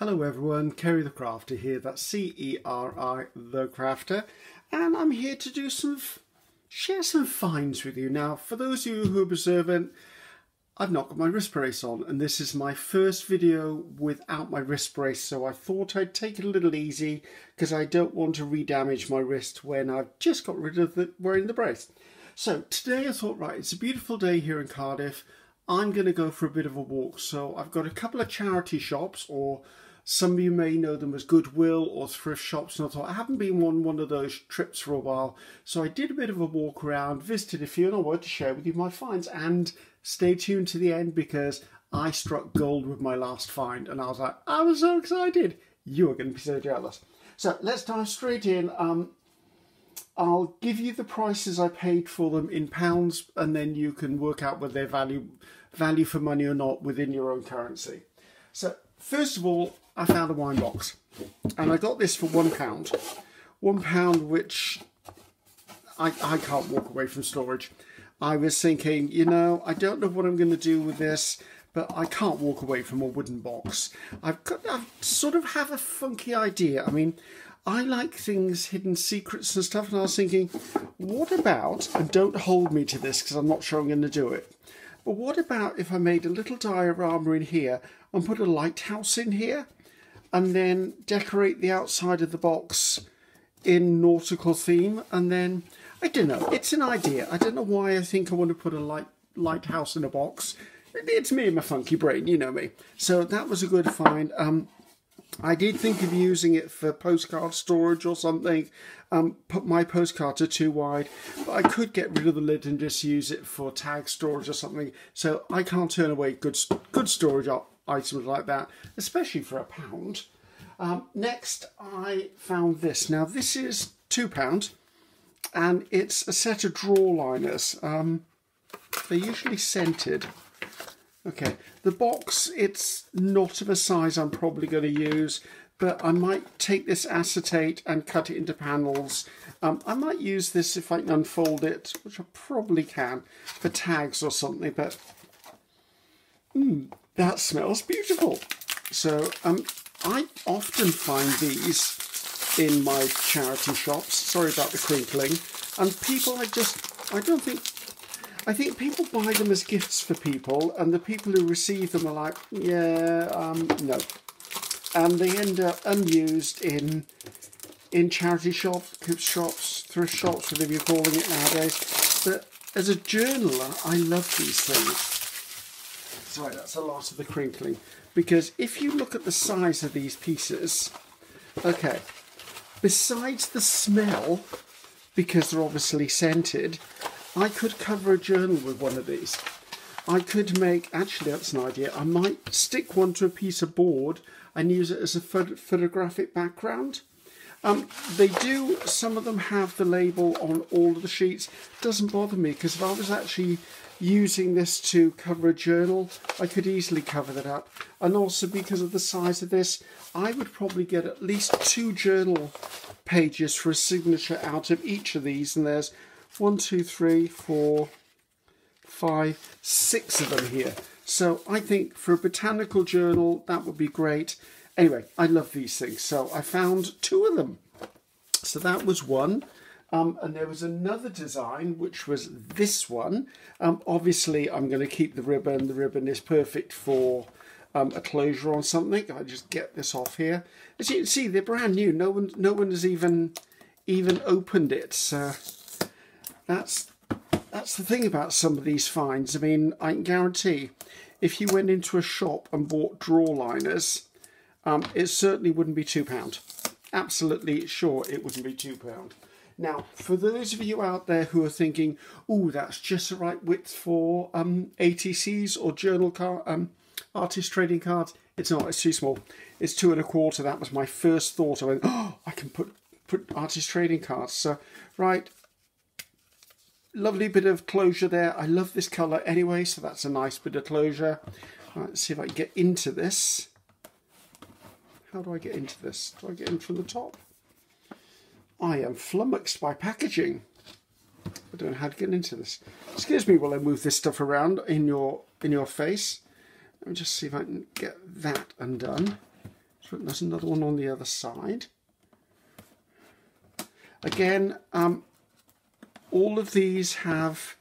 Hello everyone, Ceri the Crafter here, that's C-E-R-I the Crafter, and I'm here to share some finds with you. Now, for those of you who are observant, I've not got my wrist brace on, and this is my first video without my wrist brace, so I thought I'd take it a little easy because I don't want to re-damage my wrist when I've just got rid of wearing the brace. So today I thought, right, it's a beautiful day here in Cardiff. I'm going to go for a bit of a walk. So I've got a couple of charity shops, or some of you may know them as Goodwill or thrift shops, and I thought I haven't been on one of those trips for a while. So I did a bit of a walk around, visited a few, and I wanted to share with you my finds. And stay tuned to the end because I struck gold with my last find, and I was like, I was so excited. You are going to be so jealous. So let's dive straight in. I'll give you the prices I paid for them in pounds, and then you can work out whether they're value for money or not within your own currency. So first of all, I found a wine box, and I got this for £1. £1, which I can't walk away from storage. I was thinking, you know, I don't know what I'm going to do with this, but I can't walk away from a wooden box. I sort of have a funky idea. I mean, I like things, hidden secrets and stuff, and I was thinking, what about, and don't hold me to this because I'm not sure I'm going to do it, but what about if I made a little diorama in here and put a lighthouse in here and then decorate the outside of the box in nautical theme? And then, I don't know, it's an idea. I don't know why I think I want to put a lighthouse in a box. It's me and my funky brain, you know me. So that was a good find. I did think of using it for postcard storage or something. Put my postcards are too wide, but I could get rid of the lid and just use it for tag storage or something. So I can't turn away good storage items like that, especially for £1. Next, I found this. Now this is £2, and it's a set of drawer liners. They're usually scented. Okay, the box, it's not of a size I'm probably going to use, but I might take this acetate and cut it into panels. I might use this if I can unfold it, which I probably can, for tags or something, but that smells beautiful. So I often find these in my charity shops. Sorry about the crinkling. And people, I think people buy them as gifts for people, and the people who receive them are like, yeah, no. And they end up unused in charity shops, thrift shops, whatever you're calling it nowadays. But as a journaler, I love these things. Sorry, that's a lot of the crinkling. Because if you look at the size of these pieces, okay, besides the smell, because they're obviously scented, I could cover a journal with one of these. I could make, actually that's an idea, I might stick one to a piece of board and use it as a photographic background. They do, some of them have the label on all of the sheets. Doesn't bother me, because if I was actually using this to cover a journal, I could easily cover that up. And also because of the size of this, I would probably get at least 2 journal pages for a signature out of each of these, and there's 1, 2, 3, 4, 5, 6 of them here. So I think for a botanical journal, that would be great. Anyway, I love these things. So I found 2 of them. So that was one. And there was another design, which was this one. Obviously, I'm going to keep the ribbon. The ribbon is perfect for a closure on something. I just get this off here. As you can see, they're brand new. No one has even opened it. So that's the thing about some of these finds. I mean, I can guarantee if you went into a shop and bought drawer liners, it certainly wouldn't be £2. Absolutely sure it wouldn't be £2. Now, for those of you out there who are thinking, oh, that's just the right width for ATCs or journal artist trading cards, it's not, it's too small. It's 2 1/4. That was my first thought. I went, oh, I can put artist trading cards. So, right. Lovely bit of closure there. I love this colour anyway, so that's a nice bit of closure. Right, let's see if I can get into this. How do I get into this? Do I get in from the top? I am flummoxed by packaging. I don't know how to get into this. Excuse me while I move this stuff around in your face. Let me just see if I can get that undone. There's another one on the other side. Again, all of these have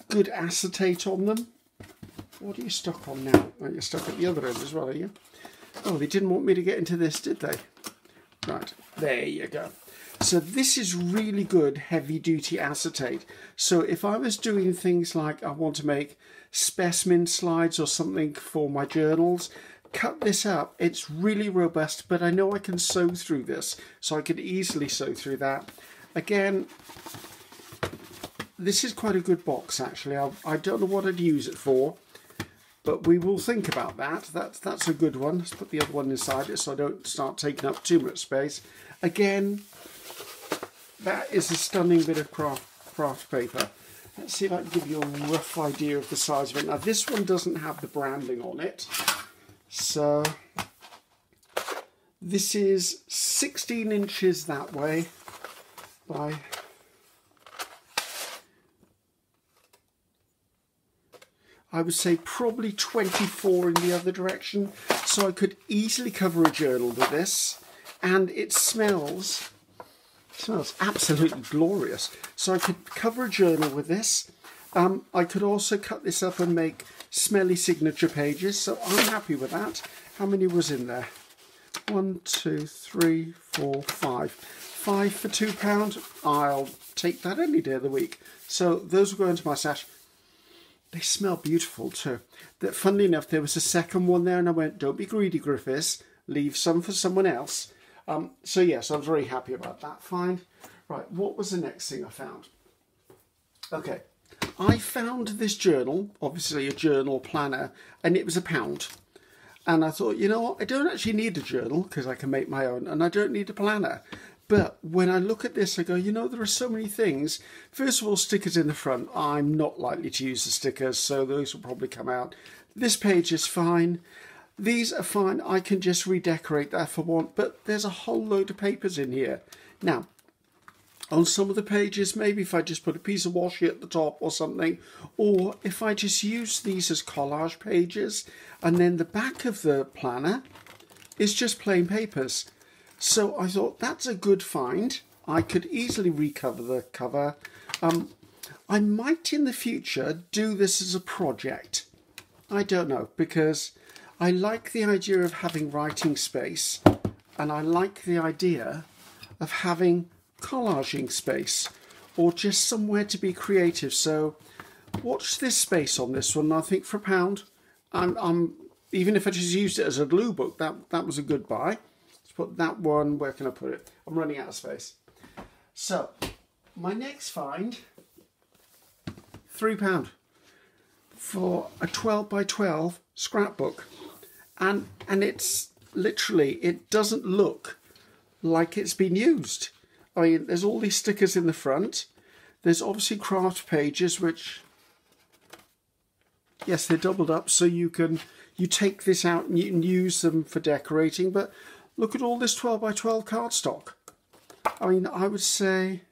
good acetate on them. What are you stuck on now? Oh, you're stuck at the other end as well, are you? Oh, they didn't want me to get into this, did they? Right, there you go. So this is really good heavy-duty acetate. So if I was doing things like I want to make specimen slides or something for my journals, cut this up. It's really robust, but I know I can sew through this, so I could easily sew through that. Again, this is quite a good box, actually. I don't know what I'd use it for, but we will think about that. That's a good one. Let's put the other one inside it so I don't start taking up too much space. Again, that is a stunning bit of craft paper. Let's see if I can give you a rough idea of the size of it. Now, this one doesn't have the branding on it. So, this is 16 inches that way by... I would say probably 24 in the other direction. So I could easily cover a journal with this. And it smells absolutely glorious. So I could cover a journal with this. I could also cut this up and make smelly signature pages. So I'm happy with that. How many was in there? 1, 2, 3, 4, 5. 5 for £2. I'll take that any day of the week. So those will go into my stash. They smell beautiful too. That, funnily enough, there was a second one there and I went, don't be greedy, Griffiths. Leave some for someone else. So yes, I'm very happy about that find. Right, what was the next thing I found? Okay, I found this journal, obviously a journal planner, and it was £1. And I thought, you know what, I don't actually need a journal because I can make my own, and I don't need a planner. But when I look at this, I go, you know, there are so many things. First of all, stickers in the front. I'm not likely to use the stickers, so those will probably come out. This page is fine. These are fine. I can just redecorate that if I want, but there's a whole load of papers in here. Now, on some of the pages, maybe if I just put a piece of washi at the top or something, or if I just use these as collage pages, and then the back of the planner is just plain papers. So I thought that's a good find. I could easily recover the cover. I might in the future do this as a project. I don't know, because I like the idea of having writing space, and I like the idea of having collaging space, or just somewhere to be creative. So watch this space on this one. I think for £1, I'm even if I just used it as a glue book, that was a good buy. Let's put that one, where can I put it? I'm running out of space. So my next find, £3 for a 12 by 12 scrapbook. And it's literally, it doesn't look like it's been used. I mean, there's all these stickers in the front. There's obviously craft pages, which, yes, they're doubled up, so you take this out and you can use them for decorating. But look at all this 12 by 12 cardstock. I mean, I'd say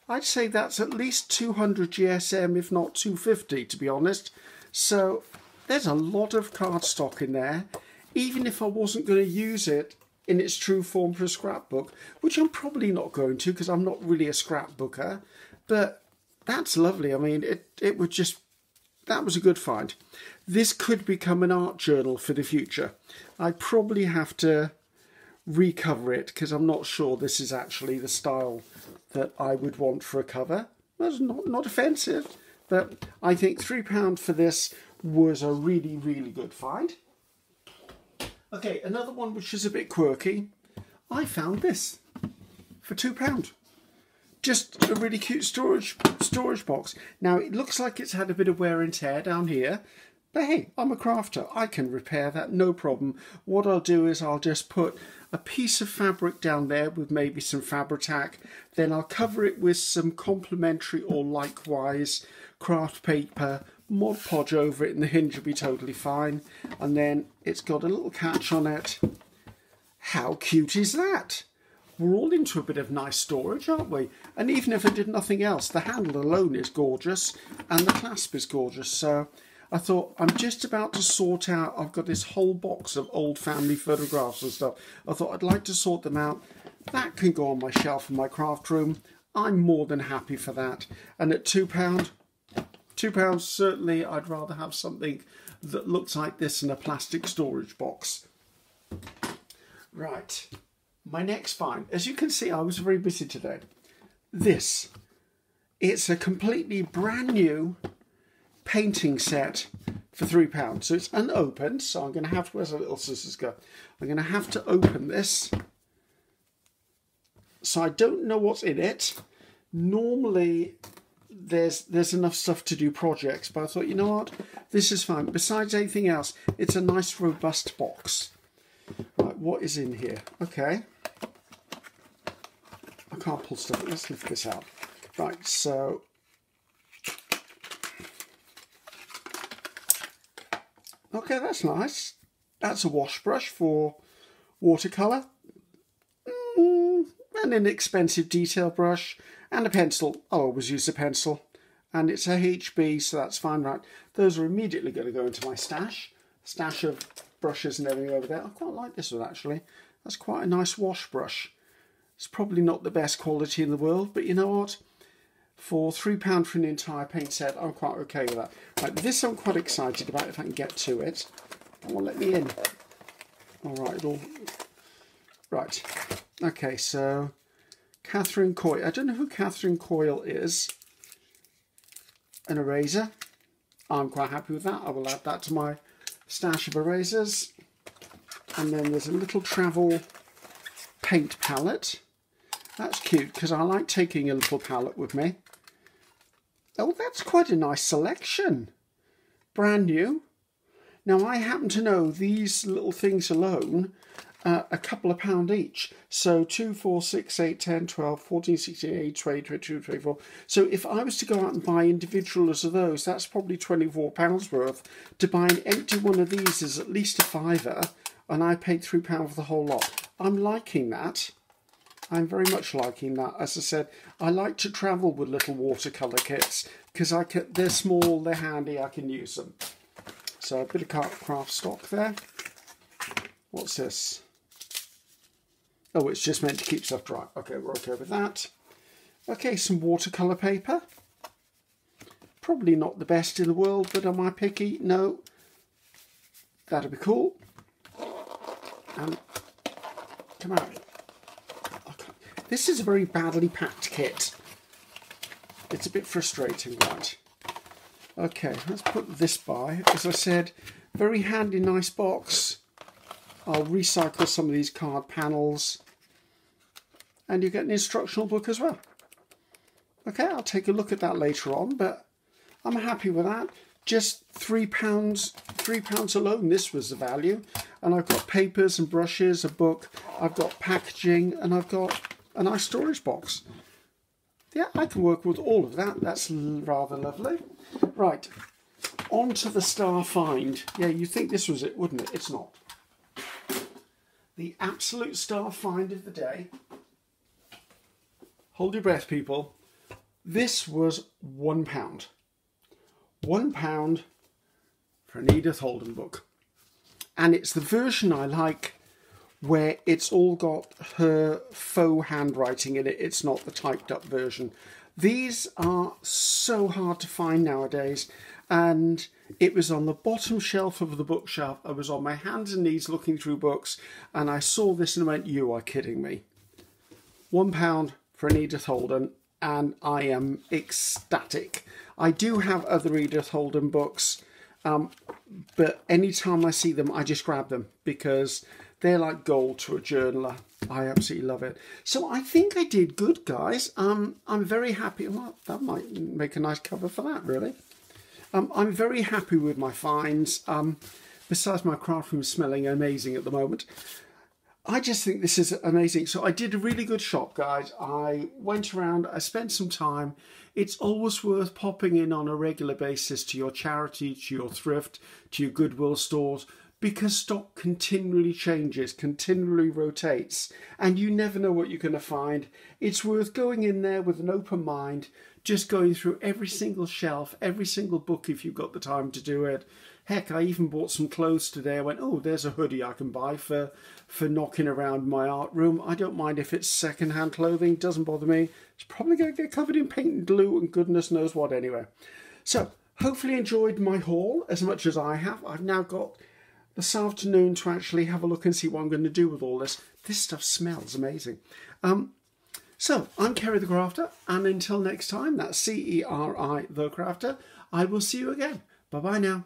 that's at least 200 GSM, if not 250, to be honest. So there's a lot of cardstock in there. Even if I wasn't going to use it in its true form for a scrapbook, which I'm probably not going to because I'm not really a scrapbooker, but that's lovely. I mean, it would just, that was a good find. This could become an art journal for the future. I probably have to recover it because I'm not sure this is actually the style that I would want for a cover. That's not offensive, but I think £3 for this was a really, really good find. Okay, another one which is a bit quirky. I found this for £2. Just a really cute storage box. Now, it looks like it's had a bit of wear and tear down here, but hey, I'm a crafter. I can repair that, no problem. What I'll do is I'll just put a piece of fabric down there with maybe some Fabri-Tac. Then I'll cover it with some complementary or likewise craft paper, Mod Podge over it, and the hinge will be totally fine. And then it's got a little catch on it. How cute is that? We're all into a bit of nice storage, aren't we? And even if I did nothing else, the handle alone is gorgeous and the clasp is gorgeous. So I thought, I'm just about to sort out, I've got this whole box of old family photographs and stuff. I thought I'd like to sort them out. That can go on my shelf in my craft room. I'm more than happy for that. And at £2, £2, certainly I'd rather have something that looks like this in a plastic storage box. Right, my next find. As you can see, I was very busy today. This, it's a completely brand new painting set for £3. So it's unopened, so I'm going to have to, where's the little scissors go? I'm going to have to open this. So I don't know what's in it. Normally there's enough stuff to do projects, but I thought, you know what, this is fine. Besides anything else, it's a nice robust box. Right, what is in here? Okay. I can't pull stuff. Let's lift this out. Right, so okay, that's nice. That's a wash brush for watercolour. An inexpensive detail brush and a pencil. I always use a pencil, and it's a HB, so that's fine. Right, those are immediately going to go into my stash of brushes and everything over there. I quite like this one actually. That's quite a nice wash brush. It's probably not the best quality in the world, but you know what? For £3 for an entire paint set, I'm quite okay with that. Right, this I'm quite excited about if I can get to it. It won't let me in. All right, right. Okay, so Catherine Coyle. I don't know who Catherine Coyle is. An eraser. I'm quite happy with that. I will add that to my stash of erasers. And then there's a little travel paint palette. That's cute because I like taking a little palette with me. Oh, that's quite a nice selection. Brand new. Now I happen to know these little things alone a couple of £1 each. So 2, 4, 6, 8, 10, 12, 14, 16, 18, 20, 22, 24. So if I was to go out and buy individuals of those, that's probably £24 worth. To buy an empty one of these is at least a £5, and I paid £3 for the whole lot. I'm liking that. I'm very much liking that. As I said, I like to travel with little watercolour kits because they're small, they're handy, I can use them. So a bit of craft stock there. What's this? Oh, it's just meant to keep stuff dry. Okay, we're okay with that. Okay, some watercolour paper. Probably not the best in the world, but am I picky? No. That'd be cool. Come on. Okay. This is a very badly packed kit. It's a bit frustrating, right? Okay, let's put this by. As I said, very handy, nice box. I'll recycle some of these card panels. And you get an instructional book as well. Okay, I'll take a look at that later on, but I'm happy with that. Just £3, £3 alone, this was the value. And I've got papers and brushes, a book, I've got packaging, and I've got a nice storage box. Yeah, I can work with all of that. That's rather lovely. Right, on to the star find. Yeah, you'd think this was it, wouldn't it? It's not. The absolute star find of the day. Hold your breath, people. This was £1. £1 for an Edith Holden book. And it's the version I like where it's all got her faux handwriting in it. It's not the typed up version. These are so hard to find nowadays. And it was on the bottom shelf of the bookshelf. I was on my hands and knees looking through books, and I saw this and I went, you are kidding me. £1 for an Edith Holden, and I am ecstatic. I do have other Edith Holden books, but anytime I see them, I just grab them because they're like gold to a journaler. I absolutely love it. So I think I did good, guys. I'm very happy. Well, that might make a nice cover for that, really. I'm very happy with my finds. Besides my craft room smelling amazing at the moment, I just think this is amazing. So I did a really good shop, guys. I went around, I spent some time. It's always worth popping in on a regular basis to your charity, to your thrift, to your Goodwill stores, because stock continually changes, continually rotates, and you never know what you're going to find. It's worth going in there with an open mind, just going through every single shelf, every single book if you've got the time to do it. Heck, I even bought some clothes today. I went, oh, there's a hoodie I can buy for knocking around my art room. I don't mind if it's second-hand clothing, doesn't bother me. It's probably going to get covered in paint and glue and goodness knows what anyway. So, hopefully you enjoyed my haul as much as I have. I've now got this afternoon to actually have a look and see what I'm going to do with all this. This stuff smells amazing. So, I'm Ceri the Crafter, and until next time, that's Ceri the Crafter, I will see you again. Bye-bye now.